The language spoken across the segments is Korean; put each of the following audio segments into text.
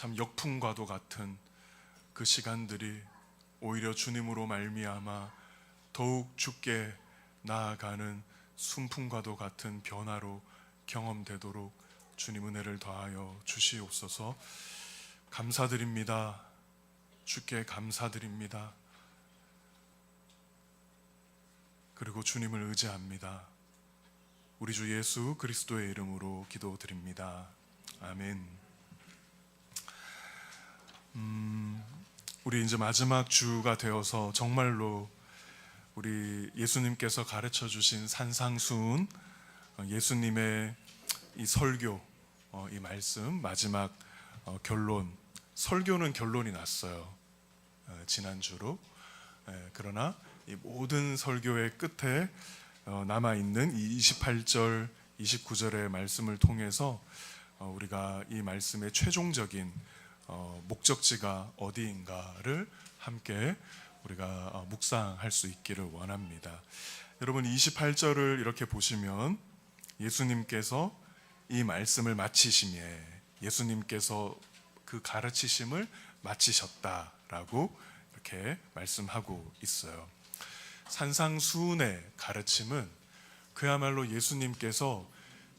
참 역풍과도 같은 그 시간들이 오히려 주님으로 말미암아 더욱 주께 나아가는 순풍과도 같은 변화로 경험되도록 주님 은혜를 더하여 주시옵소서. 감사드립니다. 주께 감사드립니다. 그리고 주님을 의지합니다. 우리 주 예수 그리스도의 이름으로 기도드립니다. 아멘. 우리 이제 마지막 주가 되어서 정말로 우리 예수님께서 가르쳐 주신 산상수훈, 예수님의 이 설교, 이 말씀 마지막 결론, 설교는 결론이 났어요. 지난주로. 그러나 이 모든 설교의 끝에 남아있는 이 28절, 29절의 말씀을 통해서 우리가 이 말씀의 최종적인 목적지가 어디인가를 함께 우리가 묵상할 수 있기를 원합니다. 여러분 28절을 이렇게 보시면 예수님께서 이 말씀을 마치심에 예수님께서 그 가르치심을 마치셨다라고 이렇게 말씀하고 있어요. 산상수훈의 가르침은 그야말로 예수님께서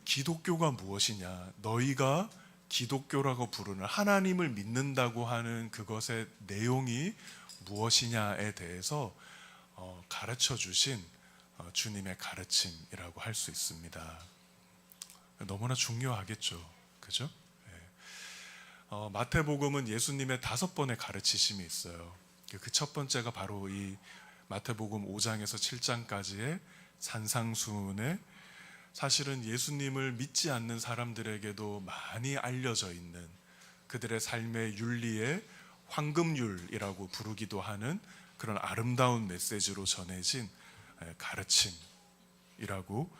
기독교가 무엇이냐, 너희가 기독교라고 부르는 하나님을 믿는다고 하는 그것의 내용이 무엇이냐에 대해서 가르쳐 주신 주님의 가르침이라고 할 수 있습니다. 너무나 중요하겠죠, 그죠? 마태복음은 예수님의 5번의 가르치심이 있어요. 그 첫 번째가 바로 이 마태복음 5장에서 7장까지의 산상수훈에 사실은 예수님을 믿지 않는 사람들에게도 많이 알려져 있는 그들의 삶의 윤리의 황금률이라고 부르기도 하는 그런 아름다운 메시지로 전해진 가르침이라고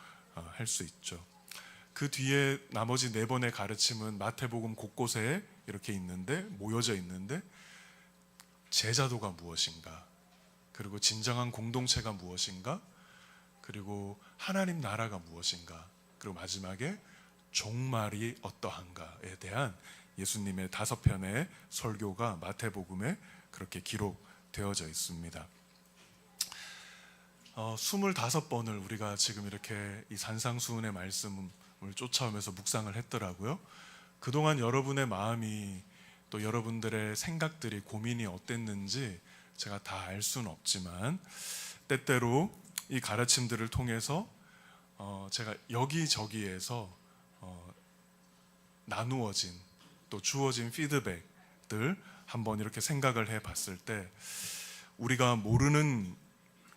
할 수 있죠. 그 뒤에 나머지 4번의 가르침은 마태복음 곳곳에 이렇게 있는데, 모여져 있는데, 제자도가 무엇인가, 그리고 진정한 공동체가 무엇인가, 그리고 하나님 나라가 무엇인가, 그리고 마지막에 종말이 어떠한가에 대한 예수님의 5편의 설교가 마태복음에 그렇게 기록되어져 있습니다. 25번을 우리가 지금 이렇게 이 산상수훈의 말씀을 쫓아오면서 묵상을 했더라고요. 그동안 여러분의 마음이 또 여러분들의 생각들이, 고민이 어땠는지 제가 다 알 수는 없지만 때때로 이 가르침들을 통해서 제가 여기저기에서 나누어진 또 주어진 피드백들 한번 이렇게 생각을 해봤을 때 우리가 모르는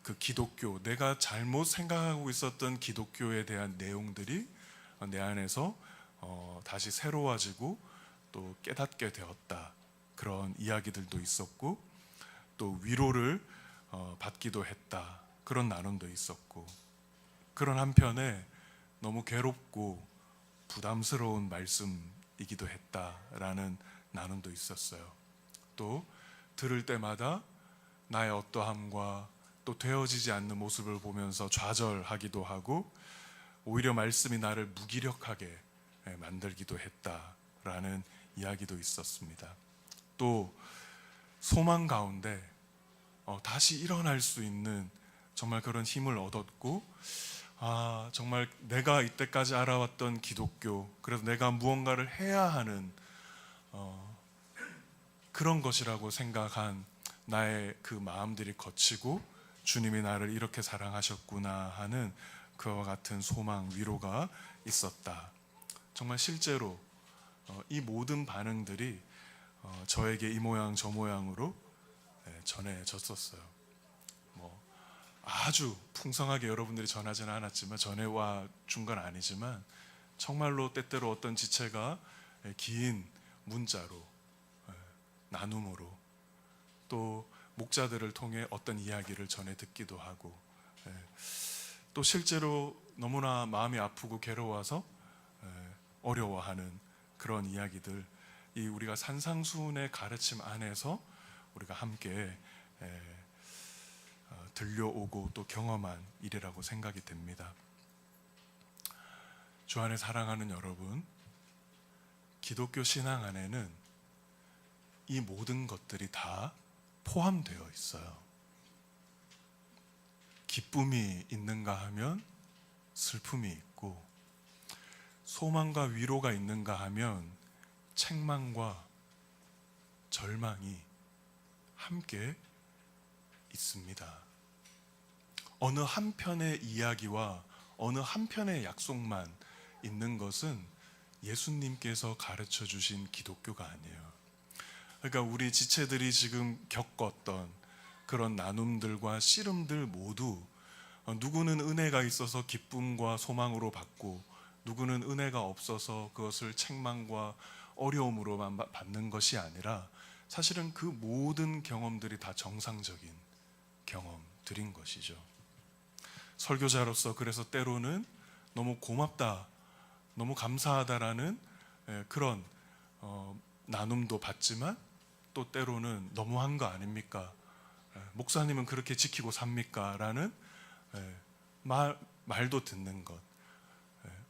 그 기독교, 내가 잘못 생각하고 있었던 기독교에 대한 내용들이 내 안에서 다시 새로워지고 또 깨닫게 되었다, 그런 이야기들도 있었고, 또 위로를 받기도 했다, 그런 나눔도 있었고, 그런 한편에 너무 괴롭고 부담스러운 말씀이기도 했다라는 나눔도 있었어요. 또 들을 때마다 나의 어떠함과 또 되어지지 않는 모습을 보면서 좌절하기도 하고 오히려 말씀이 나를 무기력하게 만들기도 했다라는 이야기도 있었습니다. 또 소망 가운데 다시 일어날 수 있는 정말 그런 힘을 얻었고, 정말 내가 이때까지 알아왔던 기독교, 그래서 내가 무언가를 해야 하는 그런 것이라고 생각한 나의 그 마음들이 거치고 주님이 나를 이렇게 사랑하셨구나 하는 그와 같은 소망, 위로가 있었다. 정말 실제로 이 모든 반응들이 저에게 이 모양 저 모양으로 전해졌었어요. 아주 풍성하게 여러분들이 전하지는 않았지만, 전해와 준 건 아니지만 정말로 때때로 어떤 지체가 긴 문자로, 나눔으로, 또 목자들을 통해 어떤 이야기를 전해 듣기도 하고, 또 실제로 너무나 마음이 아프고 괴로워서 어려워하는 그런 이야기들, 이 우리가 산상수훈의 가르침 안에서 우리가 함께 들려오고 또 경험한 일이라고 생각이 됩니다. 주 안에 사랑하는 여러분, 기독교 신앙 안에는 이 모든 것들이 다 포함되어 있어요. 기쁨이 있는가 하면 슬픔이 있고, 소망과 위로가 있는가 하면 책망과 절망이 함께 있습니다. 어느 한편의 이야기와 어느 한편의 약속만 있는 것은 예수님께서 가르쳐 주신 기독교가 아니에요. 그러니까 우리 지체들이 지금 겪었던 그런 나눔들과 씨름들 모두 누구는 은혜가 있어서 기쁨과 소망으로 받고, 누구는 은혜가 없어서 그것을 책망과 어려움으로만 받는 것이 아니라 사실은 그 모든 경험들이 다 정상적인 경험들인 것이죠. 설교자로서 그래서 때로는 너무 고맙다, 너무 감사하다라는 그런 나눔도 받지만, 또 때로는 너무한 거 아닙니까? 목사님은 그렇게 지키고 삽니까? 라는 말도 듣는 것.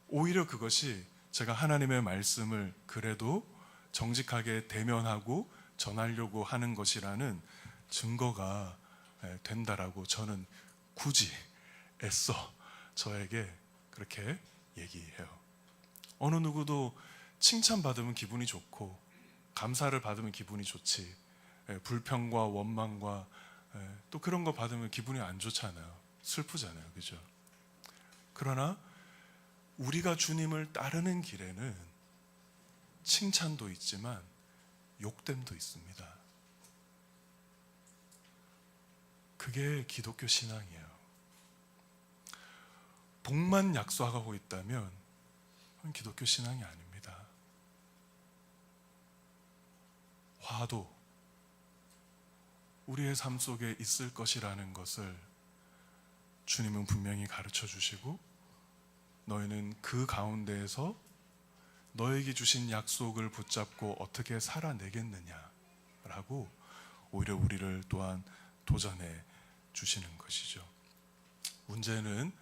오히려 그것이 제가 하나님의 말씀을 그래도 정직하게 대면하고 전하려고 하는 것이라는 증거가 된다라고 저는 굳이 애써 저에게 그렇게 얘기해요. 어느 누구도 칭찬받으면 기분이 좋고 감사를 받으면 기분이 좋지, 불평과 원망과 또 그런 거 받으면 기분이 안 좋잖아요. 슬프잖아요. 그죠? 그러나 우리가 주님을 따르는 길에는 칭찬도 있지만 욕됨도 있습니다. 그게 기독교 신앙이에요. 복만 약속하고 있다면 그건 기독교 신앙이 아닙니다. 화도 우리의 삶 속에 있을 것이라는 것을 주님은 분명히 가르쳐 주시고, 너희는 그 가운데에서 너에게 주신 약속을 붙잡고 어떻게 살아내겠느냐라고 오히려 우리를 또한 도전해 주시는 것이죠. 문제는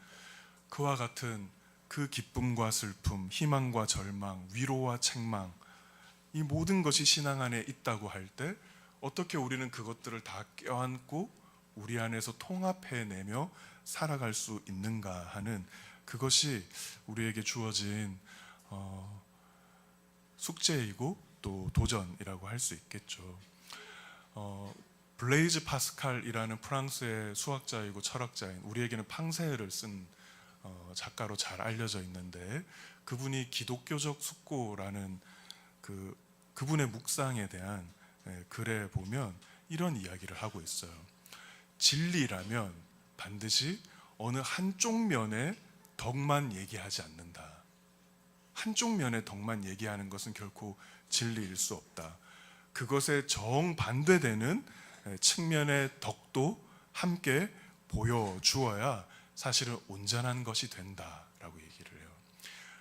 그와 같은 그 기쁨과 슬픔, 희망과 절망, 위로와 책망, 이 모든 것이 신앙 안에 있다고 할 때 어떻게 우리는 그것들을 다 껴안고 우리 안에서 통합해내며 살아갈 수 있는가 하는, 그것이 우리에게 주어진 숙제이고 또 도전이라고 할 수 있겠죠. 블레이즈 파스칼이라는 프랑스의 수학자이고 철학자인, 우리에게는 팡세를 쓴 작가로 잘 알려져 있는데, 그분이 기독교적 숙고라는 그분의 묵상에 대한 글에 보면 이런 이야기를 하고 있어요. 진리라면 반드시 어느 한쪽 면의 덕만 얘기하지 않는다. 한쪽 면의 덕만 얘기하는 것은 결코 진리일 수 없다. 그것에 정반대되는 측면의 덕도 함께 보여주어야 사실은 온전한 것이 된다라고 얘기를 해요.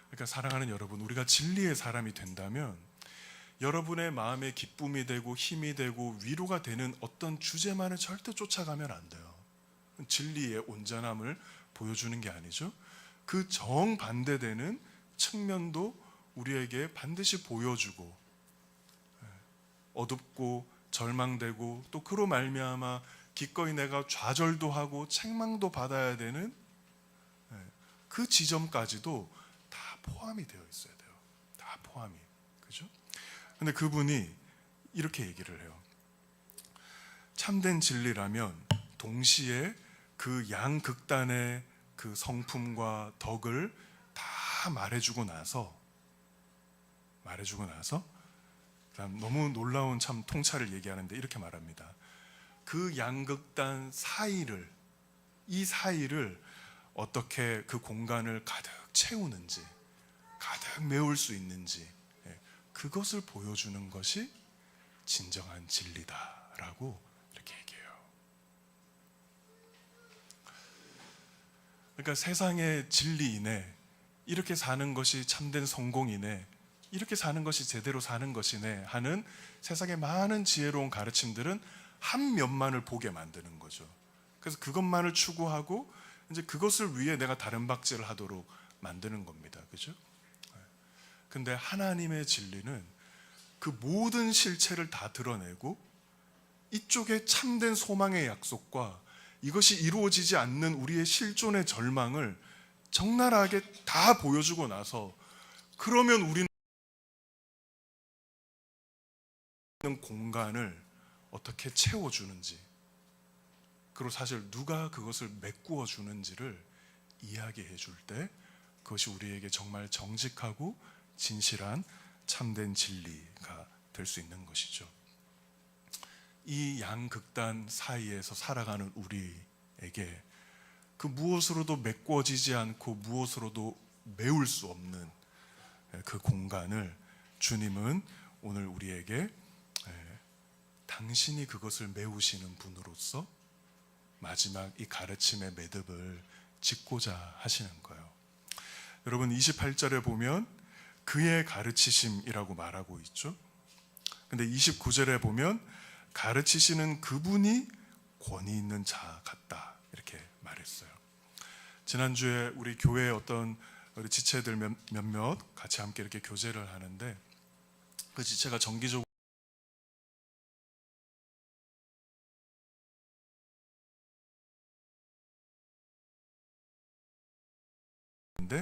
그러니까 사랑하는 여러분, 우리가 진리의 사람이 된다면 여러분의 마음에 기쁨이 되고 힘이 되고 위로가 되는 어떤 주제만을 절대 쫓아가면 안 돼요. 진리의 온전함을 보여주는 게 아니죠. 그 정반대되는 측면도 우리에게 반드시 보여주고, 어둡고 절망되고 또 그로 말미암아 기꺼이 내가 좌절도 하고 책망도 받아야 되는 그 지점까지도 다 포함이 되어 있어야 돼요. 다 포함이. 그죠? 근데 그분이 이렇게 얘기를 해요. 참된 진리라면 동시에 그 양극단의 그 성품과 덕을 다 말해주고 나서 그다음 너무 놀라운 참 통찰을 얘기하는데 이렇게 말합니다. 그 양극단 사이를, 이 사이를 어떻게 그 공간을 가득 채우는지, 가득 메울 수 있는지, 그것을 보여주는 것이 진정한 진리다라고 이렇게 얘기해요. 그러니까 세상의 진리이네, 이렇게 사는 것이 참된 성공이네, 이렇게 사는 것이 제대로 사는 것이네 하는 세상의 많은 지혜로운 가르침들은 한 면만을 보게 만드는 거죠. 그래서 그것만을 추구하고 이제 그것을 위해 내가 다른 박제를 하도록 만드는 겁니다. 그죠? 근데 하나님의 진리는 그 모든 실체를 다 드러내고 이쪽에 참된 소망의 약속과 이것이 이루어지지 않는 우리의 실존의 절망을 적나라하게 다 보여주고 나서 그러면 우리는 공간을 어떻게 채워주는지, 그리고 사실 누가 그것을 메꾸어 주는지를 이야기해 줄 때 그것이 우리에게 정말 정직하고 진실한 참된 진리가 될 수 있는 것이죠. 이 양극단 사이에서 살아가는 우리에게 그 무엇으로도 메꿔지지 않고 무엇으로도 메울 수 없는 그 공간을 주님은 오늘 우리에게 당신이 그것을 메우시는 분으로서 마지막 이 가르침의 매듭을 짓고자 하시는 거예요. 여러분 28절에 보면 그의 가르치심이라고 말하고 있죠. 근데 29절에 보면 가르치시는 그분이 권위 있는 자 같다 이렇게 말했어요. 지난주에 우리 교회의 어떤 우리 지체들 몇몇 같이 함께 이렇게 교제를 하는데 그 지체가 정기적으로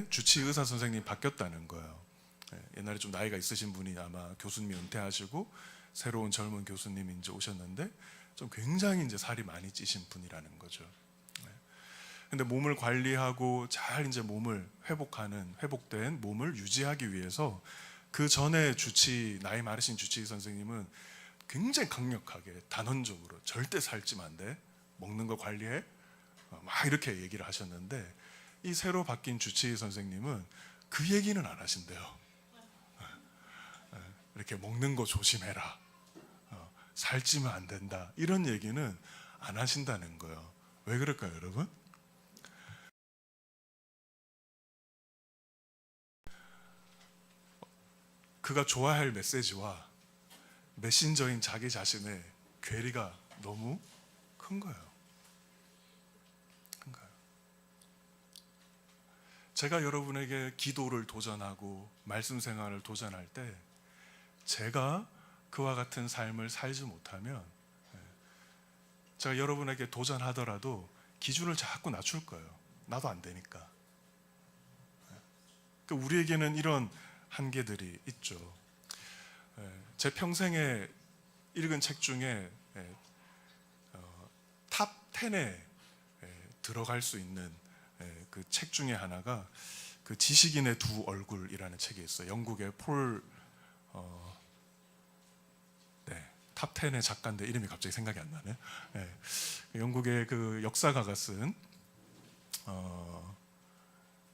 주치 의사 선생님이 바뀌었다는 거예요. 옛날에 좀 나이가 있으신 분이 아마 교수님이 은퇴하시고 새로운 젊은 교수님이 이제 오셨는데 좀 굉장히 이제 살이 많이 찌신 분이라는 거죠. 근데 몸을 관리하고 잘 이제 몸을 회복된 몸을 유지하기 위해서 그 전에 나이 많으신 주치 선생님은 굉장히 강력하게 단언적으로 절대 살찌면 안 돼. 먹는 거 관리해. 막 이렇게 얘기를 하셨는데 이 새로 바뀐 주치 선생님은 그 얘기는 안 하신대요. 이렇게 먹는 거 조심해라. 살찌면 안 된다. 이런 얘기는 안 하신다는 거예요. 왜 그럴까요, 여러분? 그가 좋아할 메시지와 메신저인 자기 자신의 괴리가 너무 큰 거예요. 제가 여러분에게 기도를 도전하고 말씀 생활을 도전할 때 제가 그와 같은 삶을 살지 못하면 제가 여러분에게 도전하더라도 기준을 자꾸 낮출 거예요. 나도 안 되니까. 우리에게는 이런 한계들이 있죠. 제 평생에 읽은 책 중에 탑 10에 들어갈 수 있는 그 책 중에 하나가 그 지식인의 두 얼굴이라는 책이 있어요. 영국의 탑 10의 작가인데 이름이 갑자기 생각이 안 나네. 영국의 그 역사가가 쓴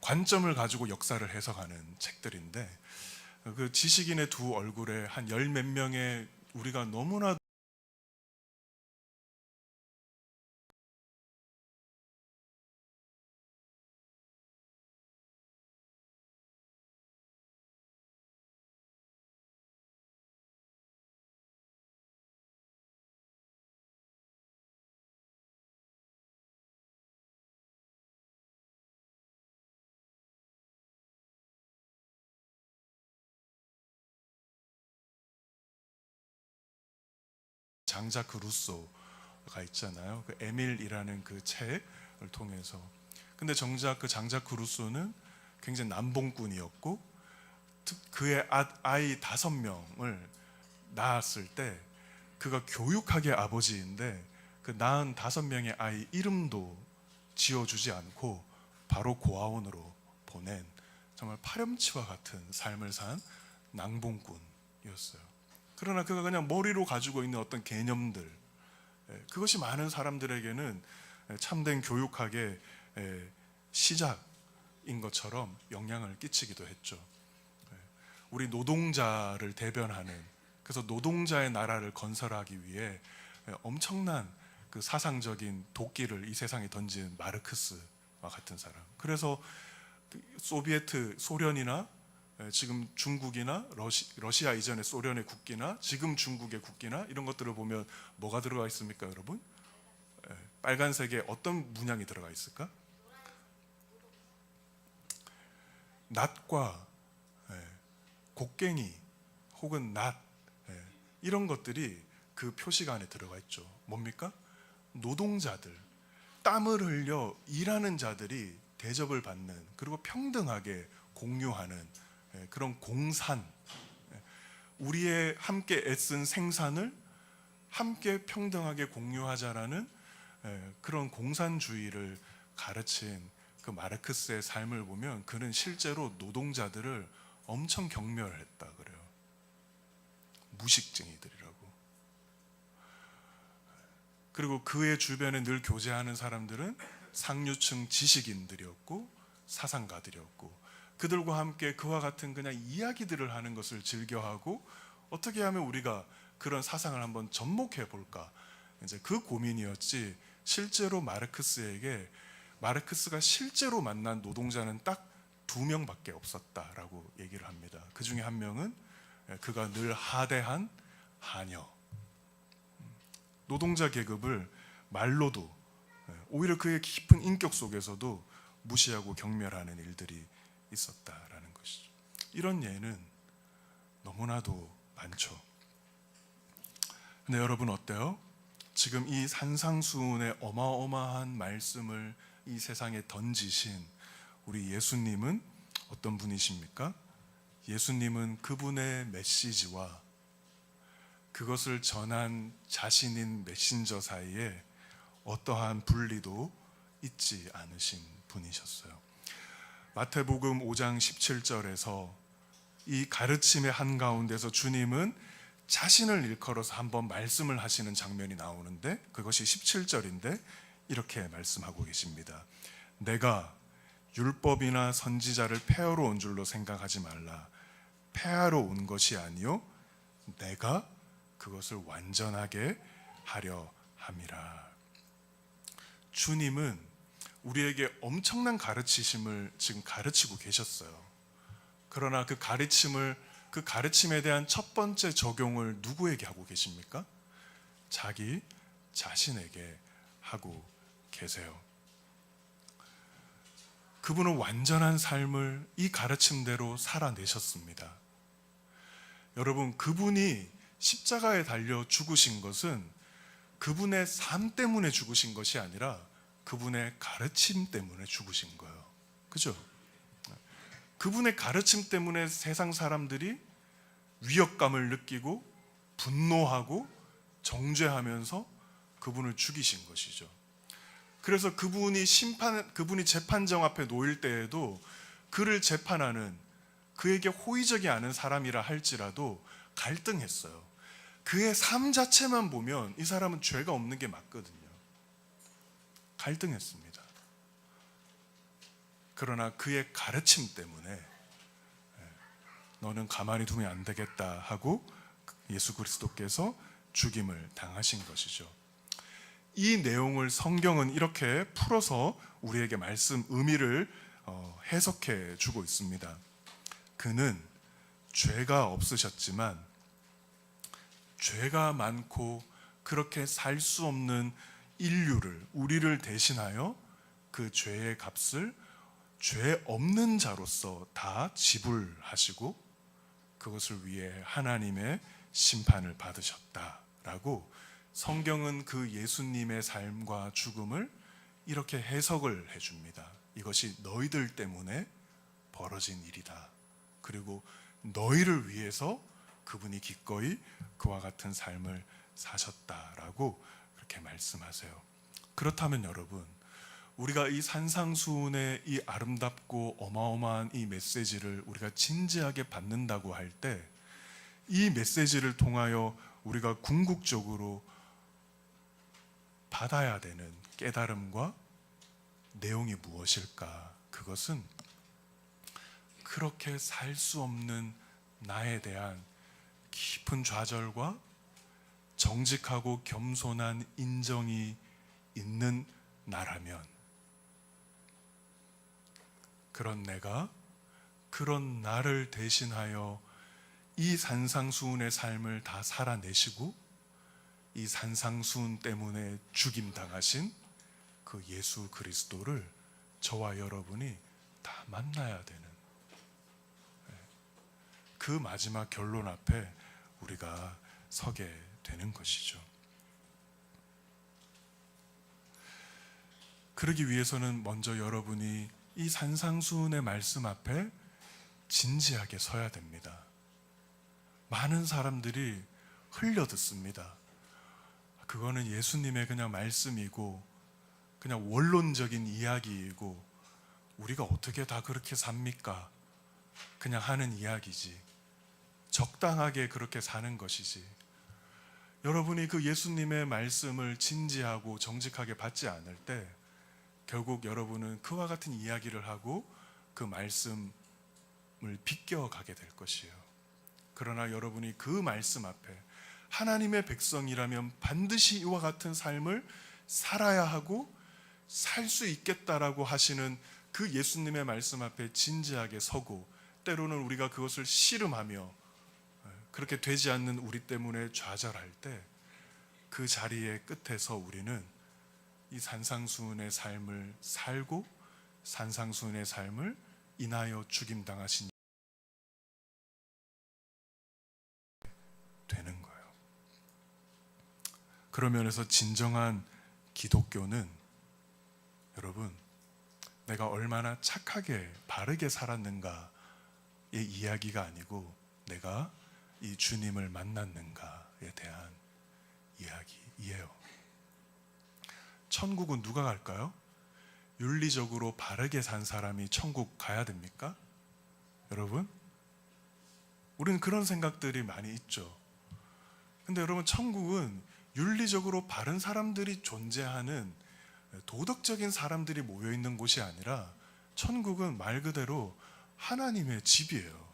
관점을 가지고 역사를 해석하는 책들인데 그 지식인의 두 얼굴에 한 열 몇 명의 우리가 너무나 장자크 루소가 있잖아요. 그 에밀이라는 그 책을 통해서. 근데 정작 그 장자크 루소는 굉장히 남봉꾼이었고 그의 아이 5명을 낳았을 때 그가 교육학의 아버지인데 그 낳은 5명의 아이 이름도 지어주지 않고 바로 고아원으로 보낸 정말 파렴치와 같은 삶을 산 낭봉꾼이었어요. 그러나 그가 그냥 머리로 가지고 있는 어떤 개념들, 그것이 많은 사람들에게는 참된 교육학의 시작인 것처럼 영향을 끼치기도 했죠. 우리 노동자를 대변하는, 그래서 노동자의 나라를 건설하기 위해 엄청난 그 사상적인 도끼를 이 세상에 던진 마르크스와 같은 사람. 그래서 소련이나 지금 중국이나 러시아 이전의 소련의 국기나 지금 중국의 국기나 이런 것들을 보면 뭐가 들어가 있습니까, 여러분? 빨간색에 어떤 문양이 들어가 있을까? 낫과 곡괭이 혹은 낫, 이런 것들이 그 표시가 안에 들어가 있죠. 뭡니까? 노동자들, 땀을 흘려 일하는 자들이 대접을 받는, 그리고 평등하게 공유하는 그런 공산, 우리의 함께 애쓴 생산을 함께 평등하게 공유하자라는 그런 공산주의를 가르친 그 마르크스의 삶을 보면 그는 실제로 노동자들을 엄청 경멸했다 그래요. 무식쟁이들이라고. 그리고 그의 주변에 늘 교제하는 사람들은 상류층 지식인들이었고 사상가들이었고, 그들과 함께 그와 같은 그냥 이야기들을 하는 것을 즐겨하고, 어떻게 하면 우리가 그런 사상을 한번 접목해 볼까, 이제 그 고민이었지. 실제로 마르크스가 실제로 만난 노동자는 딱 2명밖에 없었다라고 얘기를 합니다. 그 중에 한 명은 그가 늘 하대한 하녀, 노동자 계급을 말로도, 오히려 그의 깊은 인격 속에서도 무시하고 경멸하는 일들이 있었다라는 것이죠. 이런 예는 너무나도 많죠. 근데 여러분 어때요? 지금 이 산상수훈의 어마어마한 말씀을 이 세상에 던지신 우리 예수님은 어떤 분이십니까? 예수님은 그분의 메시지와 그것을 전한 자신인 메신저 사이에 어떠한 분리도 있지 않으신 분이셨어요. 마태복음 5장 17절에서 이 가르침의 한가운데서 주님은 자신을 일컬어서 한번 말씀을 하시는 장면이 나오는데, 그것이 17절인데 이렇게 말씀하고 계십니다. 내가 율법이나 선지자를 폐하러 온 줄로 생각하지 말라. 폐하러 온 것이 아니요 내가 그것을 완전하게 하려 함이라. 주님은 우리에게 엄청난 가르치심을 지금 가르치고 계셨어요. 그러나 그 가르침에 대한 첫 번째 적용을 누구에게 하고 계십니까? 자기 자신에게 하고 계세요. 그분은 완전한 삶을 이 가르침대로 살아내셨습니다. 여러분, 그분이 십자가에 달려 죽으신 것은 그분의 삶 때문에 죽으신 것이 아니라 그분의 가르침 때문에 죽으신 거예요. 그죠? 그분의 가르침 때문에 세상 사람들이 위협감을 느끼고 분노하고 정죄하면서 그분을 죽이신 것이죠. 그래서 그분이 재판정 앞에 놓일 때에도 그를 재판하는, 그에게 호의적이 않은 사람이라 할지라도 갈등했어요. 그의 삶 자체만 보면 이 사람은 죄가 없는 게 맞거든요. 갈등했습니다. 그러나 그의 가르침 때문에 너는 가만히 두면 안 되겠다 하고 예수 그리스도께서 죽임을 당하신 것이죠. 이 내용을 성경은 이렇게 풀어서 우리에게 말씀 의미를 해석해 주고 있습니다. 그는 죄가 없으셨지만 죄가 많고 그렇게 살 수 없는 인류를, 우리를 대신하여 그 죄의 값을 죄 없는 자로서 다 지불하시고 그것을 위해 하나님의 심판을 받으셨다라고 성경은 그 예수님의 삶과 죽음을 이렇게 해석을 해줍니다. 이것이 너희들 때문에 벌어진 일이다. 그리고 너희를 위해서 그분이 기꺼이 그와 같은 삶을 사셨다라고 그렇게 말씀하세요. 그렇다면 여러분, 우리가 이 산상수훈의 이 아름답고 어마어마한 이 메시지를 우리가 진지하게 받는다고 할 때, 이 메시지를 통하여 우리가 궁극적으로 받아야 되는 깨달음과 내용이 무엇일까? 그것은 그렇게 살 수 없는 나에 대한 깊은 좌절과 정직하고 겸손한 인정이 있는 나라면, 그런 내가, 그런 나를 대신하여 이 산상수훈의 삶을 다 살아내시고 이 산상수훈 때문에 죽임당하신 그 예수 그리스도를 저와 여러분이 다 만나야 되는 그 마지막 결론 앞에 우리가 서게 되는 것이죠. 그러기 위해서는 먼저 여러분이 이 산상수훈의 말씀 앞에 진지하게 서야 됩니다. 많은 사람들이 흘려 듣습니다. 그거는 예수님의 그냥 말씀이고 그냥 원론적인 이야기이고 우리가 어떻게 다 그렇게 삽니까? 그냥 하는 이야기지. 적당하게 그렇게 사는 것이지. 여러분이 그 예수님의 말씀을 진지하고 정직하게 받지 않을 때 결국 여러분은 그와 같은 이야기를 하고 그 말씀을 비껴가게 될 것이에요. 그러나 여러분이 그 말씀 앞에 하나님의 백성이라면 반드시 이와 같은 삶을 살아야 하고 살 수 있겠다라고 하시는 그 예수님의 말씀 앞에 진지하게 서고, 때로는 우리가 그것을 씨름하며 그렇게 되지 않는 우리 때문에 좌절할 때 그 자리의 끝에서 우리는 이 산상수훈의 삶을 살고 산상수훈의 삶을 인하여 죽임당하신 되는 거예요. 그런 면에서 진정한 기독교는 여러분, 내가 얼마나 착하게 바르게 살았는가의 이야기가 아니고 내가 이 주님을 만났는가에 대한 이야기예요. 천국은 누가 갈까요? 윤리적으로 바르게 산 사람이 천국 가야 됩니까? 여러분, 우리는 그런 생각들이 많이 있죠. 근데 여러분, 천국은 윤리적으로 바른 사람들이 존재하는 도덕적인 사람들이 모여있는 곳이 아니라 천국은 말 그대로 하나님의 집이에요.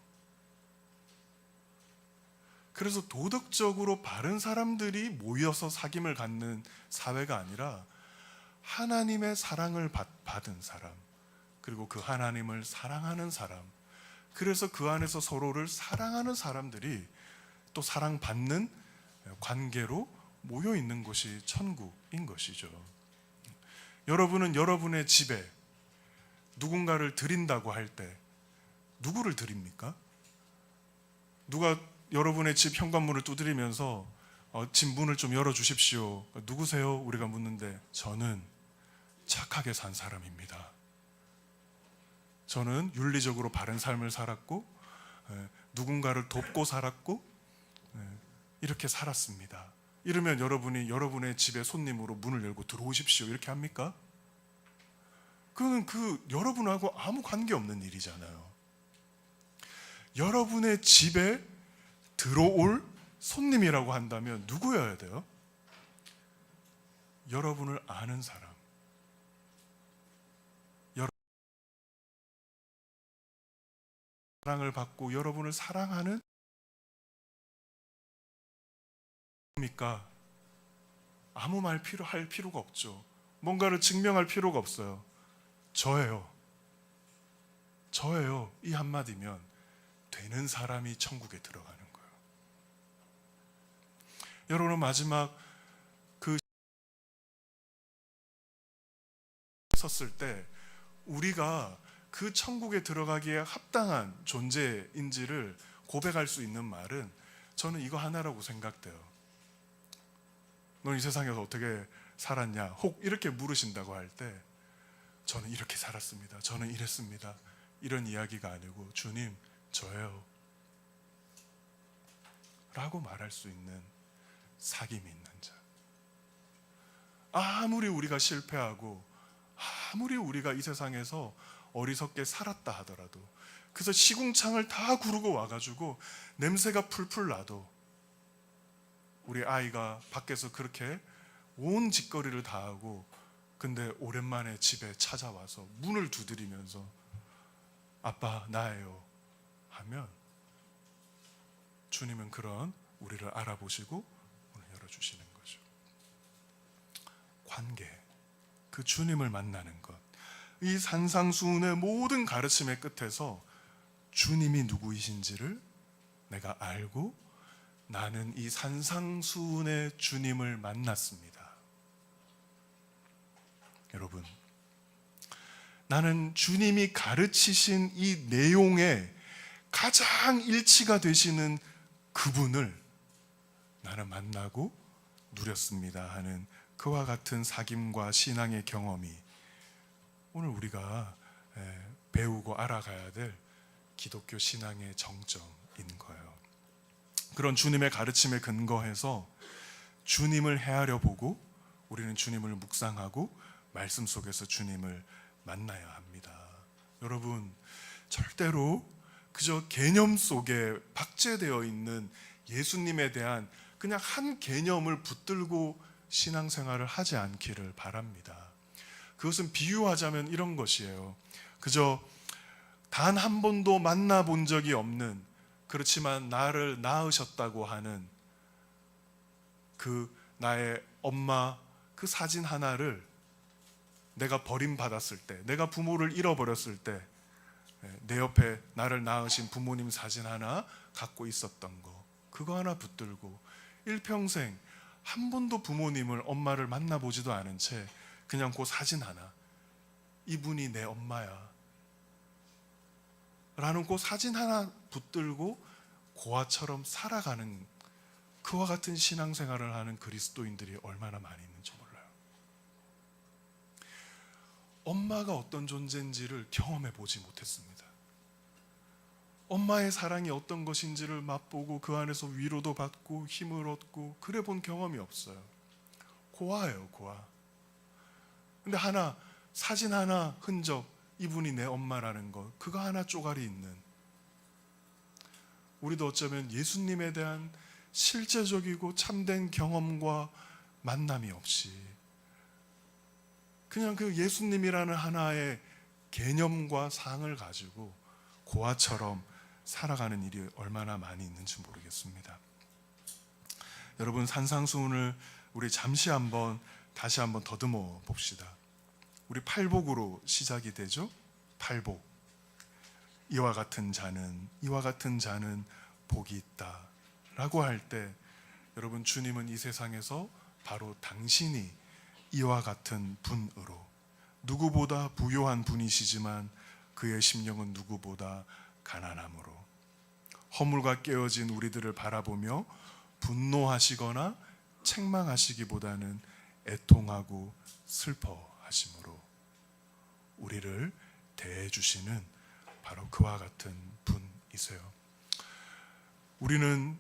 그래서 도덕적으로 바른 사람들이 모여서 사귐을 갖는 사회가 아니라 하나님의 사랑을 받은 사람, 그리고 그 하나님을 사랑하는 사람, 그래서 그 안에서 서로를 사랑하는 사람들이 또 사랑받는 관계로 모여있는 곳이 천국인 것이죠. 여러분은 여러분의 집에 누군가를 드린다고 할 때 누구를 드립니까? 누가 여러분의 집 현관문을 두드리면서 집 문을 좀 열어주십시오. 누구세요? 우리가 묻는데 저는 착하게 산 사람입니다. 저는 윤리적으로 바른 삶을 살았고 누군가를 돕고 살았고 이렇게 살았습니다. 이러면 여러분이 여러분의 집에 손님으로 문을 열고 들어오십시오 이렇게 합니까? 그거는 여러분하고 아무 관계없는 일이잖아요. 여러분의 집에 들어올 손님이라고 한다면 누구여야 돼요? 여러분을 아는 사람, 사랑을 받고 여러분을 사랑하는 겁니까? 아무 말 할 필요가 없죠. 뭔가를 증명할 필요가 없어요. 저예요. 이 한마디면 되는 사람이 천국에 들어가는 거예요. 여러분, 마지막 섰을 때 우리가 그 천국에 들어가기에 합당한 존재인지를 고백할 수 있는 말은 저는 이거 하나라고 생각돼요. 넌 이 세상에서 어떻게 살았냐? 혹 이렇게 물으신다고 할 때 저는 이렇게 살았습니다. 저는 이랬습니다. 이런 이야기가 아니고 주님, 저예요. 라고 말할 수 있는 사귐이 있는 자. 아무리 우리가 실패하고 아무리 우리가 이 세상에서 어리석게 살았다 하더라도, 그래서 시궁창을 다 구르고 와가지고 냄새가 풀풀 나도 우리 아이가 밖에서 그렇게 온 짓거리를 다 하고 근데 오랜만에 집에 찾아와서 문을 두드리면서 아빠 나예요 하면 주님은 그런 우리를 알아보시고 문을 열어주시는 거죠. 관계, 그 주님을 만나는 것, 이 산상수훈의 모든 가르침의 끝에서 주님이 누구이신지를 내가 알고 나는 이 산상수훈의 주님을 만났습니다. 여러분, 나는 주님이 가르치신 이 내용에 가장 일치가 되시는 그분을 나는 만나고 누렸습니다 하는 그와 같은 사귐과 신앙의 경험이 오늘 우리가 배우고 알아가야 될 기독교 신앙의 정점인 거예요. 그런 주님의 가르침에 근거해서 주님을 헤아려 보고 우리는 주님을 묵상하고 말씀 속에서 주님을 만나야 합니다. 여러분, 절대로 그저 개념 속에 박제되어 있는 예수님에 대한 그냥 한 개념을 붙들고 신앙생활을 하지 않기를 바랍니다. 그것은 비유하자면 이런 것이에요. 그저 단 한 번도 만나본 적이 없는, 그렇지만 나를 낳으셨다고 하는 그 나의 엄마 그 사진 하나를 내가 버림받았을 때, 내가 부모를 잃어버렸을 때 내 옆에 나를 낳으신 부모님 사진 하나 갖고 있었던 거, 그거 하나 붙들고 일평생 한 번도 부모님을, 엄마를 만나보지도 않은 채 그냥 그 사진 하나, 이분이 내 엄마야 라는 그 사진 하나 붙들고 고아처럼 살아가는 그와 같은 신앙생활을 하는 그리스도인들이 얼마나 많이 있는지 몰라요. 엄마가 어떤 존재인지를 경험해 보지 못했습니다. 엄마의 사랑이 어떤 것인지를 맛보고 그 안에서 위로도 받고 힘을 얻고 그래 본 경험이 없어요. 고아예요, 고아. 근데 하나, 사진 하나 흔적, 이분이 내 엄마라는 것, 그거 하나 쪼가리 있는, 우리도 어쩌면 예수님에 대한 실제적이고 참된 경험과 만남이 없이 그냥 그 예수님이라는 하나의 개념과 상을 가지고 고아처럼 살아가는 일이 얼마나 많이 있는지 모르겠습니다. 여러분, 산상수훈을 우리 잠시 다시 한번 더듬어 봅시다. 우리 팔복으로 시작이 되죠. 팔복. 이와 같은 자는 복이 있다 라고 할 때, 여러분, 주님은 이 세상에서 바로 당신이 이와 같은 분으로, 누구보다 부요한 분이시지만 그의 심령은 누구보다 가난함으로, 허물과 깨어진 우리들을 바라보며 분노하시거나 책망하시기보다는 애통하고 슬퍼하심으로 우리를 대해주시는 바로 그와 같은 분이세요. 우리는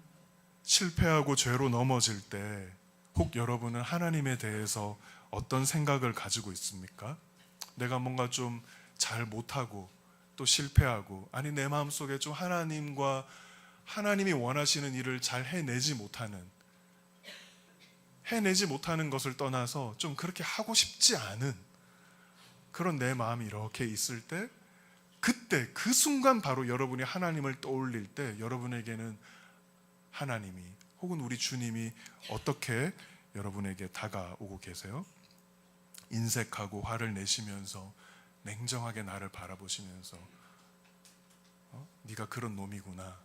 실패하고 죄로 넘어질 때, 혹 여러분은 하나님에 대해서 어떤 생각을 가지고 있습니까? 내가 뭔가 좀 잘 못하고 또 실패하고, 아니 내 마음속에 좀 하나님이 원하시는 일을 잘 해내지 못하는 것을 떠나서 좀 그렇게 하고 싶지 않은 그런 내 마음이 이렇게 있을 때, 그때 그 순간 바로 여러분이 하나님을 떠올릴 때 여러분에게는 하나님이 혹은 우리 주님이 어떻게 여러분에게 다가오고 계세요? 인색하고 화를 내시면서 냉정하게 나를 바라보시면서 네가 그런 놈이구나,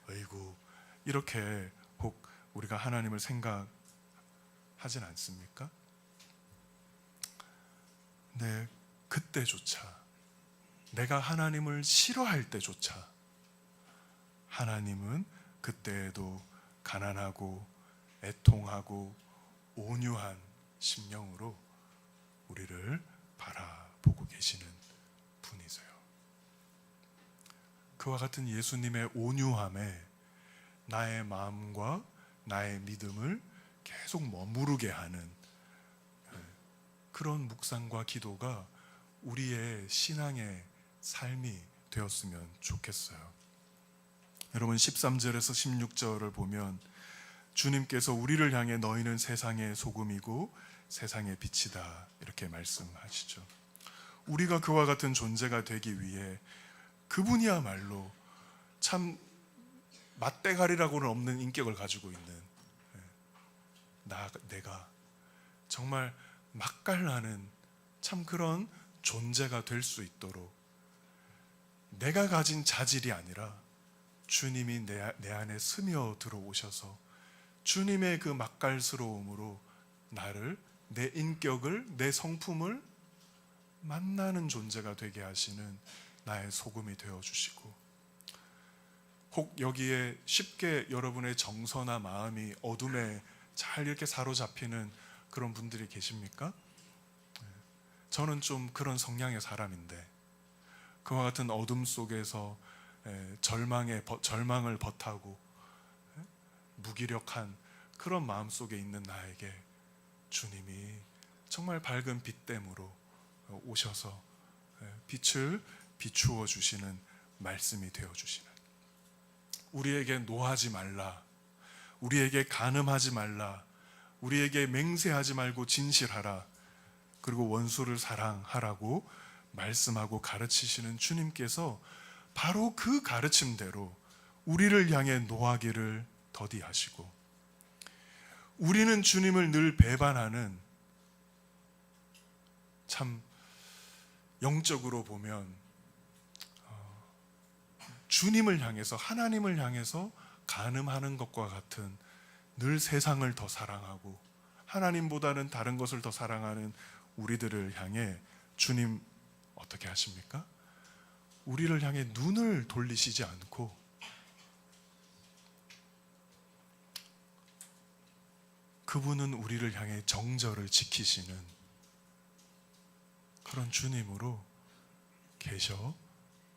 어이구, 이렇게 혹 우리가 하나님을 생각하진 않습니까? 네, 그때조차, 내가 하나님을 싫어할 때조차 하나님은 그때에도 가난하고 애통하고 온유한 심령으로 우리를 바라보고 계시는 분이세요. 그와 같은 예수님의 온유함에 나의 마음과 나의 믿음을 계속 머무르게 하는 그런 묵상과 기도가 우리의 신앙의 삶이 되었으면 좋겠어요. 여러분, 13절에서 16절을 보면 주님께서 우리를 향해 너희는 세상의 소금이고 세상의 빛이다 이렇게 말씀하시죠. 우리가 그와 같은 존재가 되기 위해 그분이야말로 참 맛대가리라고는 없는 인격을 가지고 있는, 내가 정말 맛깔나는 참 그런 존재가 될 수 있도록 내가 가진 자질이 아니라 주님이 내 안에 스며 들어오셔서 주님의 그 맛깔스러움으로 나를, 내 인격을, 내 성품을 만나는 존재가 되게 하시는 나의 소금이 되어주시고, 혹 여기에 쉽게 여러분의 정서나 마음이 어둠에 잘 이렇게 사로잡히는 그런 분들이 계십니까? 저는 좀 그런 성향의 사람인데, 그와 같은 어둠 속에서 절망을 버타고 무기력한 그런 마음 속에 있는 나에게 주님이 정말 밝은 빛됨으로 오셔서 빛을 비추어 주시는 말씀이 되어 주시는, 우리에게 노하지 말라, 우리에게 간음하지 말라, 우리에게 맹세하지 말고 진실하라, 그리고 원수를 사랑하라고 말씀하고 가르치시는 주님께서 바로 그 가르침대로 우리를 향해 노하기를 더디하시고, 우리는 주님을 늘 배반하는, 참 영적으로 보면 주님을 향해서, 하나님을 향해서 간음하는 것과 같은, 늘 세상을 더 사랑하고 하나님보다는 다른 것을 더 사랑하는 우리들을 향해 주님 어떻게 하십니까? 우리를 향해 눈을 돌리시지 않고 그분은 우리를 향해 정절을 지키시는 그런 주님으로 계셔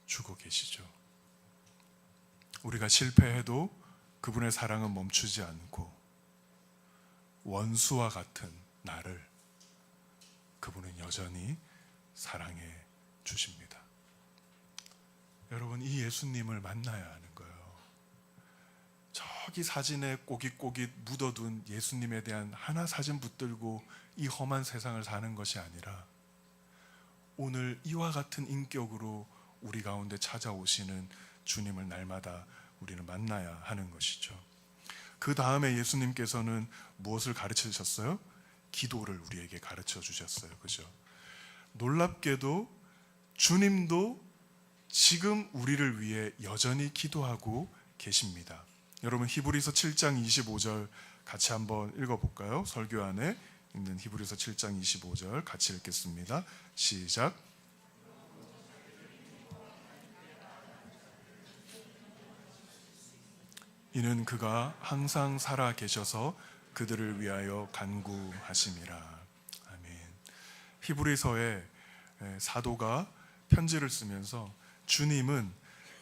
주고 계시죠. 우리가 실패해도 그분의 사랑은 멈추지 않고 원수와 같은 나를 그분은 여전히 사랑해 주십니다. 여러분, 이 예수님을 만나야 하는 거예요. 저기 사진에 꼬깃꼬깃 묻어둔 예수님에 대한 하나 사진 붙들고 이 험한 세상을 사는 것이 아니라, 오늘 이와 같은 인격으로 우리 가운데 찾아오시는 주님을 날마다 우리는 만나야 하는 것이죠. 그 다음에 예수님께서는 무엇을 가르쳐 주셨어요? 기도를 우리에게 가르쳐 주셨어요. 그죠? 놀랍게도 주님도 지금 우리를 위해 여전히 기도하고 계십니다. 여러분, 히브리서 7장 25절 같이 한번 읽어볼까요? 설교 안에 있는 히브리서 7장 25절 같이 읽겠습니다. 시작. 이는 그가 항상 살아 계셔서 그들을 위하여 간구하심이라. 아멘. 히브리서에 사도가 편지를 쓰면서 주님은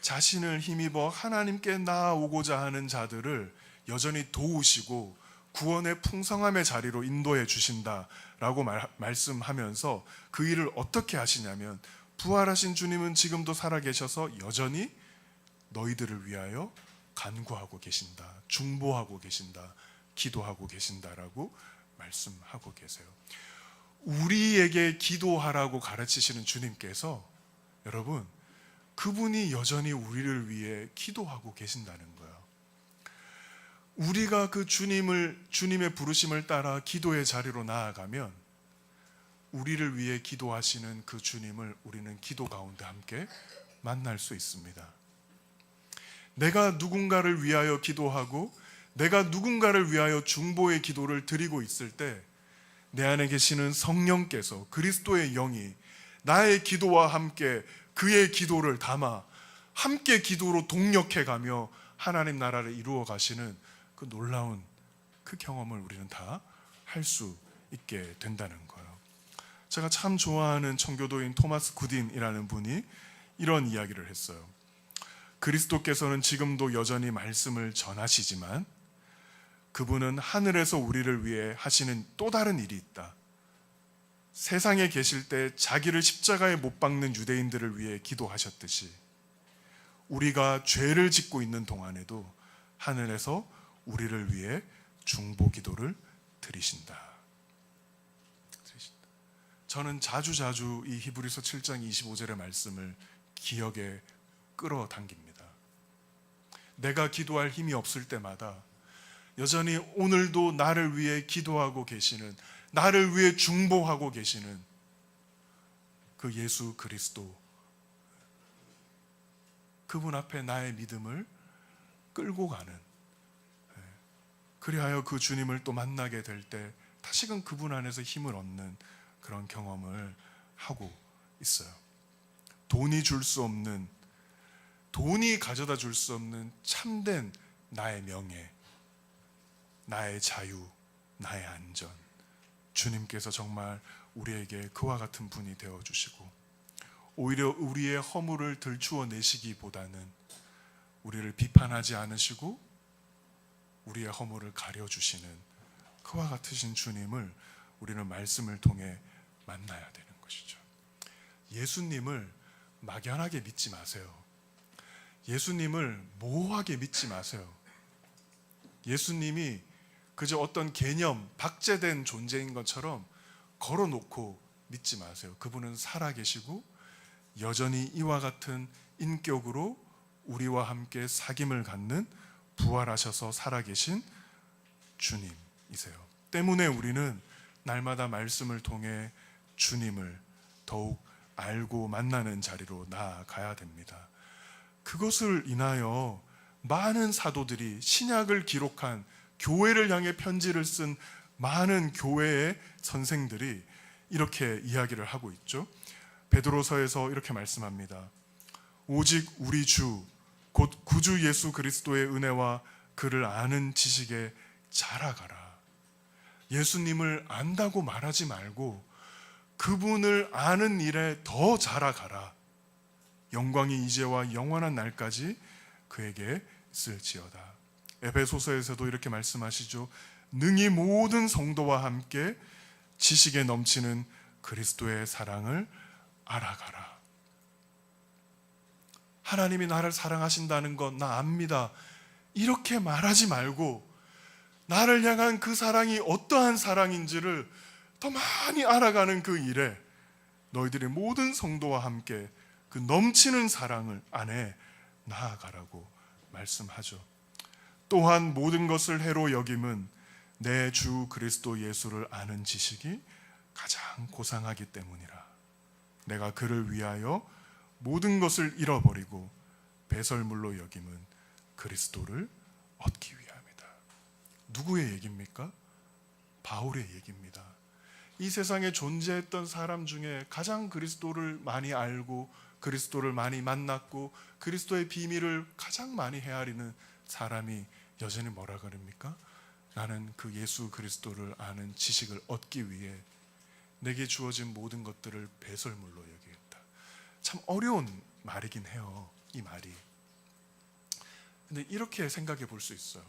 자신을 힘입어 하나님께 나아오고자 하는 자들을 여전히 도우시고 구원의 풍성함의 자리로 인도해 주신다라고 말씀하면서 그 일을 어떻게 하시냐면, 부활하신 주님은 지금도 살아계셔서 여전히 너희들을 위하여 간구하고 계신다, 중보하고 계신다, 기도하고 계신다라고 말씀하고 계세요. 우리에게 기도하라고 가르치시는 주님께서, 여러분, 그분이 여전히 우리를 위해 기도하고 계신다는 거예요. 우리가 그 주님의 부르심을 따라 기도의 자리로 나아가면 우리를 위해 기도하시는 그 주님을 우리는 기도 가운데 함께 만날 수 있습니다. 내가 누군가를 위하여 기도하고 내가 누군가를 위하여 중보의 기도를 드리고 있을 때 내 안에 계시는 성령께서, 그리스도의 영이 나의 기도와 함께 그의 기도를 담아 함께 기도로 동력해가며 하나님 나라를 이루어 가시는 그 놀라운 그 경험을 우리는 다 할 수 있게 된다는 거예요. 제가 참 좋아하는 청교도인 토마스 구딘이라는 분이 이런 이야기를 했어요. 그리스도께서는 지금도 여전히 말씀을 전하시지만 그분은 하늘에서 우리를 위해 하시는 또 다른 일이 있다. 세상에 계실 때 자기를 십자가에 못 박는 유대인들을 위해 기도하셨듯이 우리가 죄를 짓고 있는 동안에도 하늘에서 우리를 위해 중보 기도를 드리신다. 저는 자주자주 이 히브리서 7장 25절의 말씀을 기억에 끌어당깁니다. 내가 기도할 힘이 없을 때마다 여전히 오늘도 나를 위해 기도하고 계시는, 나를 위해 중보하고 계시는 그 예수 그리스도, 그분 앞에 나의 믿음을 끌고 가는, 그리하여 그 주님을 또 만나게 될 때 다시금 그분 안에서 힘을 얻는 그런 경험을 하고 있어요. 돈이 줄 수 없는 돈이 가져다 줄 수 없는 참된 나의 명예, 나의 자유, 나의 안전, 주님께서 정말 우리에게 그와 같은 분이 되어주시고 오히려 우리의 허물을 들추어 내시기보다는 우리를 비판하지 않으시고 우리의 허물을 가려주시는 그와 같으신 주님을 우리는 말씀을 통해 만나야 되는 것이죠. 예수님을 막연하게 믿지 마세요. 예수님을 모호하게 믿지 마세요. 예수님이 그저 어떤 개념, 박제된 존재인 것처럼 걸어놓고 믿지 마세요. 그분은 살아계시고 여전히 이와 같은 인격으로 우리와 함께 사귐을 갖는 부활하셔서 살아계신 주님이세요. 때문에 우리는 날마다 말씀을 통해 주님을 더욱 알고 만나는 자리로 나아가야 됩니다. 그것을 인하여 많은 사도들이 신약을 기록한 교회를 향해 편지를 쓴 많은 교회의 선생들이 이렇게 이야기를 하고 있죠. 베드로서에서 이렇게 말씀합니다. 오직 우리 주 곧 구주 예수 그리스도의 은혜와 그를 아는 지식에 자라가라. 예수님을 안다고 말하지 말고 그분을 아는 일에 더 자라가라. 영광이 이제와 영원한 날까지 그에게 있을지어다. 에베소서에서도 이렇게 말씀하시죠. 능히 모든 성도와 함께 지식에 넘치는 그리스도의 사랑을 알아가라. 하나님이 나를 사랑하신다는 것 나 압니다. 이렇게 말하지 말고 나를 향한 그 사랑이 어떠한 사랑인지를 더 많이 알아가는 그 일에 너희들의 모든 성도와 함께 그 넘치는 사랑을 안에 나아가라고 말씀하죠. 또한 모든 것을 해로 여김은 내 주 그리스도 예수를 아는 지식이 가장 고상하기 때문이라. 내가 그를 위하여 모든 것을 잃어버리고 배설물로 여김은 그리스도를 얻기 위함이다. 누구의 얘기입니까? 바울의 얘기입니다. 이 세상에 존재했던 사람 중에 가장 그리스도를 많이 알고 그리스도를 많이 만났고 그리스도의 비밀을 가장 많이 헤아리는 사람이 여전히 뭐라 그럽니까? 나는 그 예수 그리스도를 아는 지식을 얻기 위해 내게 주어진 모든 것들을 배설물로 여기겠다. 참 어려운 말이긴 해요, 이 말이. 근데 이렇게 생각해 볼 수 있어요.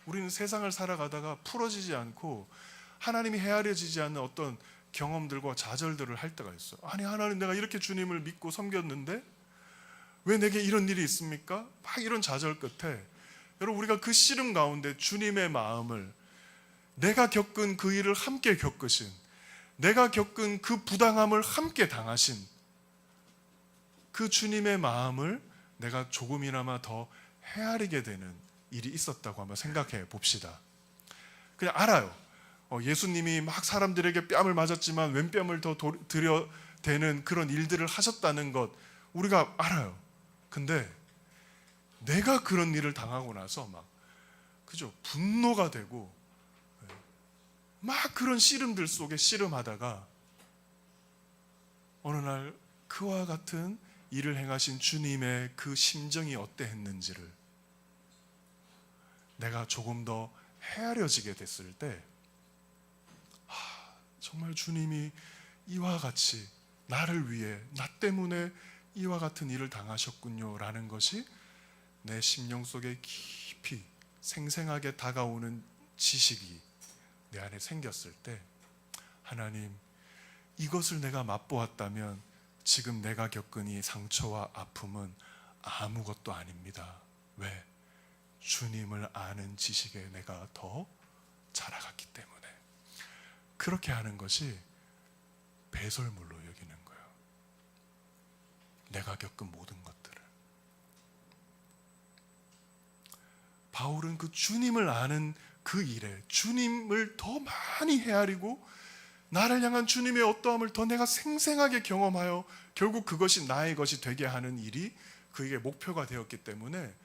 우리는 세상을 살아가다가 풀어지지 않고 하나님이 헤아려지지 않는 어떤 경험들과 좌절들을 할 때가 있어요. 아니 하나님, 내가 이렇게 주님을 믿고 섬겼는데 왜 내게 이런 일이 있습니까? 막 이런 좌절 끝에 여러분, 우리가 그 씨름 가운데 주님의 마음을, 내가 겪은 그 일을 함께 겪으신, 내가 겪은 그 부당함을 함께 당하신 그 주님의 마음을 내가 조금이나마 더 헤아리게 되는 일이 있었다고 한번 생각해 봅시다. 그냥 알아요. 예수님이 막 사람들에게 뺨을 맞았지만 왼뺨을 더 들여대는 그런 일들을 하셨다는 것 우리가 알아요. 근데 내가 그런 일을 당하고 나서 막 그죠? 분노가 되고 막 그런 씨름들 속에 씨름하다가 어느 날 그와 같은 일을 행하신 주님의 그 심정이 어떠했는지를 내가 조금 더 헤아려지게 됐을 때 정말 주님이 이와 같이 나를 위해, 나 때문에 이와 같은 일을 당하셨군요 라는 것이 내 심령 속에 깊이 생생하게 다가오는 지식이 내 안에 생겼을 때, 하나님, 이것을 내가 맛보았다면 지금 내가 겪은 이 상처와 아픔은 아무것도 아닙니다. 왜? 주님을 아는 지식에 내가 더 자라갔기 때문에. 그렇게 하는 것이 배설물로 여기는 거예요. 내가 겪은 모든 것들을. 바울은 그 주님을 아는 그 일에 주님을 더 많이 헤아리고 나를 향한 주님의 어떠함을 더 내가 생생하게 경험하여 결국 그것이 나의 것이 되게 하는 일이 그에게 목표가 되었기 때문에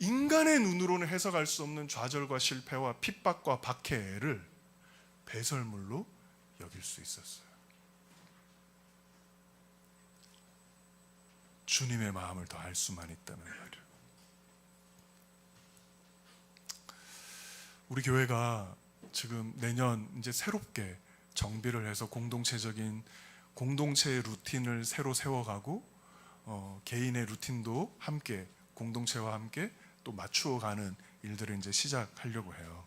인간의 눈으로는 해석할 수 없는 좌절과 실패와 핍박과 박해를 배설물로 여길 수 있었어요. 주님의 마음을 더 알 수만 있다면 말이에요. 우리 교회가 지금 내년 이제 새롭게 정비를 해서 공동체적인 공동체의 루틴을 새로 세워가고 개인의 루틴도 함께 공동체와 함께 또 맞추어가는 일들을 이제 시작하려고 해요.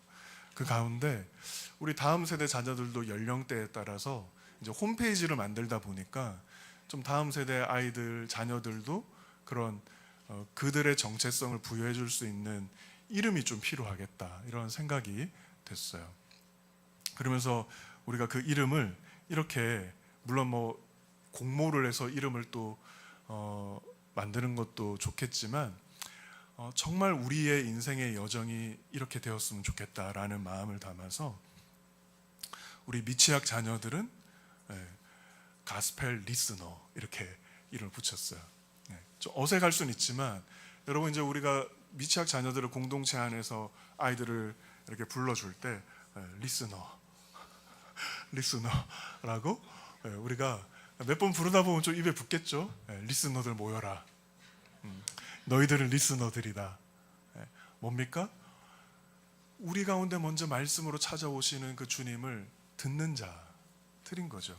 그 가운데 우리 다음 세대 자녀들도 연령대에 따라서 이제 홈페이지를 만들다 보니까 좀 다음 세대 아이들 자녀들도 그런 그들의 정체성을 부여해 줄 수 있는 이름이 좀 필요하겠다 이런 생각이 됐어요. 그러면서 우리가 그 이름을 이렇게 물론 뭐 공모를 해서 이름을 또 만드는 것도 좋겠지만 정말 우리의 인생의 여정이 이렇게 되었으면 좋겠다라는 마음을 담아서 우리 미취학 자녀들은 가스펠 리스너 이렇게 이름을 붙였어요. 좀 어색할 수는 있지만 여러분 이제 우리가 미취학 자녀들을 공동체 안에서 아이들을 이렇게 불러줄 때 리스너라고 우리가 몇 번 부르다 보면 좀 입에 붙겠죠. 리스너들 모여라. 너희들은 리스너들이다. 뭡니까? 우리 가운데 먼저 말씀으로 찾아오시는 그 주님을 듣는 자들인 거죠.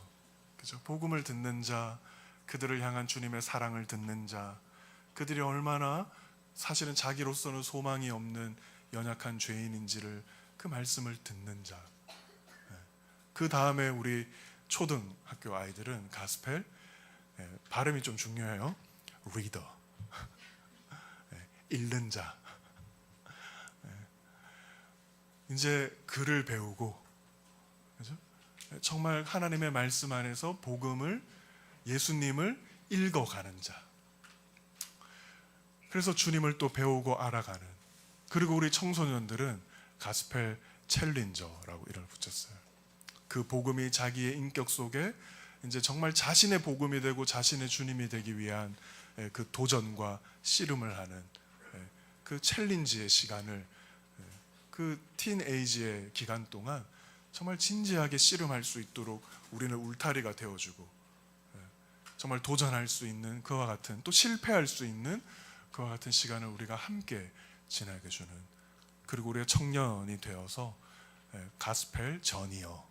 그죠? 복음을 듣는 자, 그들을 향한 주님의 사랑을 듣는 자, 그들이 얼마나 사실은 자기로서는 소망이 없는 연약한 죄인인지를 그 말씀을 듣는 자. 그 다음에 우리 초등학교 아이들은 가스펠, 발음이 좀 중요해요. 리더, 읽는 자. 이제 글을 배우고, 그죠? 정말 하나님의 말씀 안에서 복음을, 예수님을 읽어가는 자. 그래서 주님을 또 배우고 알아가는. 그리고 우리 청소년들은 가스펠 챌린저라고 이름을 붙였어요. 그 복음이 자기의 인격 속에 이제 정말 자신의 복음이 되고 자신의 주님이 되기 위한 그 도전과 씨름을 하는 그 챌린지의 시간을 그 틴에이지의 기간 동안 정말 진지하게 씨름할 수 있도록 우리는 울타리가 되어주고 정말 도전할 수 있는 그와 같은 또 실패할 수 있는 그와 같은 시간을 우리가 함께 지나게 주는 그리고 우리가 청년이 되어서 가스펠 전이어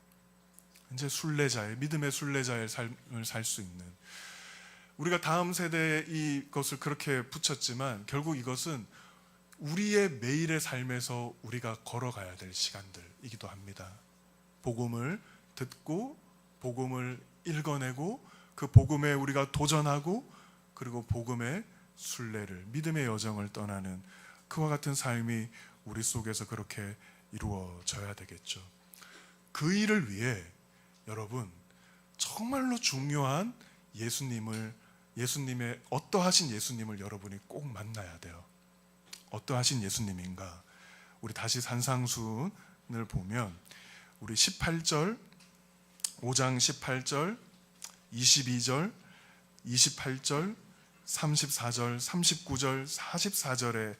이제 순례자의 믿음의 순례자의 삶을 살 수 있는 우리가 다음 세대에 이것을 그렇게 붙였지만 결국 이것은 우리의 매일의 삶에서 우리가 걸어가야 될 시간들이기도 합니다. 복음을 듣고 복음을 읽어내고 그 복음에 우리가 도전하고 그리고 복음의 순례를 믿음의 여정을 떠나는 그와 같은 삶이 우리 속에서 그렇게 이루어져야 되겠죠. 그 일을 위해 여러분 정말로 중요한 예수님의 어떠하신 예수님을 여러분이 꼭 만나야 돼요. 어떠하신 예수님인가? 우리 다시 산상수훈을 보면 우리 18절 5장 18절 22절 28절 34절 39절 44절에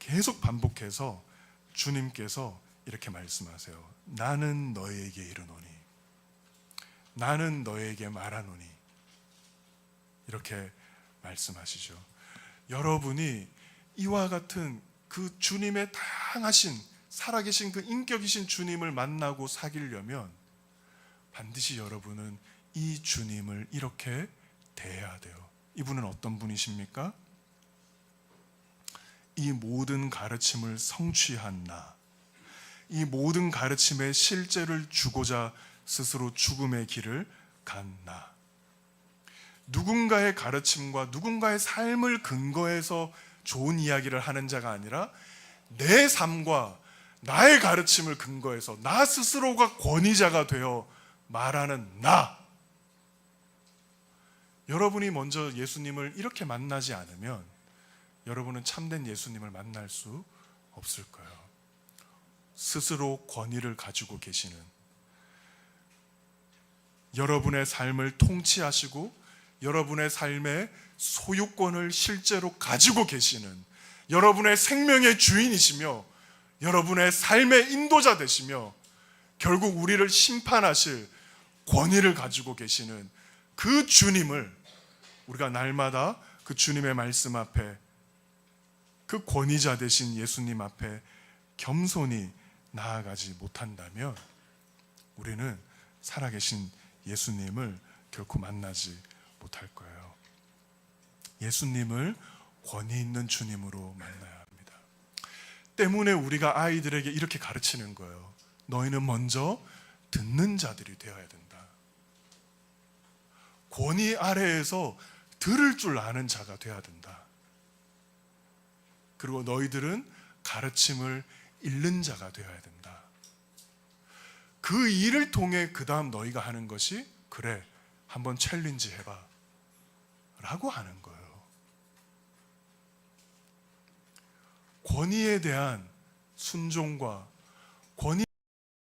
계속 반복해서 주님께서 이렇게 말씀하세요. 나는 너에게 이르노니 나는 너에게 말하노니 이렇게 말씀하시죠. 여러분이 이와 같은 그 주님의 다양하신 살아계신 그 인격이신 주님을 만나고 사귀려면 반드시 여러분은 이 주님을 이렇게 대해야 돼요. 이분은 어떤 분이십니까? 이 모든 가르침을 성취한 나, 이 모든 가르침의 실제를 주고자 스스로 죽음의 길을 간 나. 누군가의 가르침과 누군가의 삶을 근거해서 좋은 이야기를 하는 자가 아니라 내 삶과 나의 가르침을 근거해서 나 스스로가 권위자가 되어 말하는 나. 여러분이 먼저 예수님을 이렇게 만나지 않으면 여러분은 참된 예수님을 만날 수 없을 거예요. 스스로 권위를 가지고 계시는 여러분의 삶을 통치하시고 여러분의 삶의 소유권을 실제로 가지고 계시는 여러분의 생명의 주인이시며 여러분의 삶의 인도자 되시며 결국 우리를 심판하실 권위를 가지고 계시는 그 주님을 우리가 날마다 그 주님의 말씀 앞에, 그 권위자 되신 예수님 앞에 겸손히 나아가지 못한다면 우리는 살아계신 예수님을 결코 만나지 못할 거예요. 예수님을 권위 있는 주님으로 만나야 합니다. 때문에 우리가 아이들에게 이렇게 가르치는 거예요. 너희는 먼저 듣는 자들이 되어야 된다. 권위 아래에서 들을 줄 아는 자가 되어야 된다. 그리고 너희들은 가르침을 읽는 자가 되어야 된다. 그 일을 통해 그 다음 너희가 하는 것이, 그래, 한번 챌린지 해봐 라고 하는 거예요. 권위에 대한 순종과 권위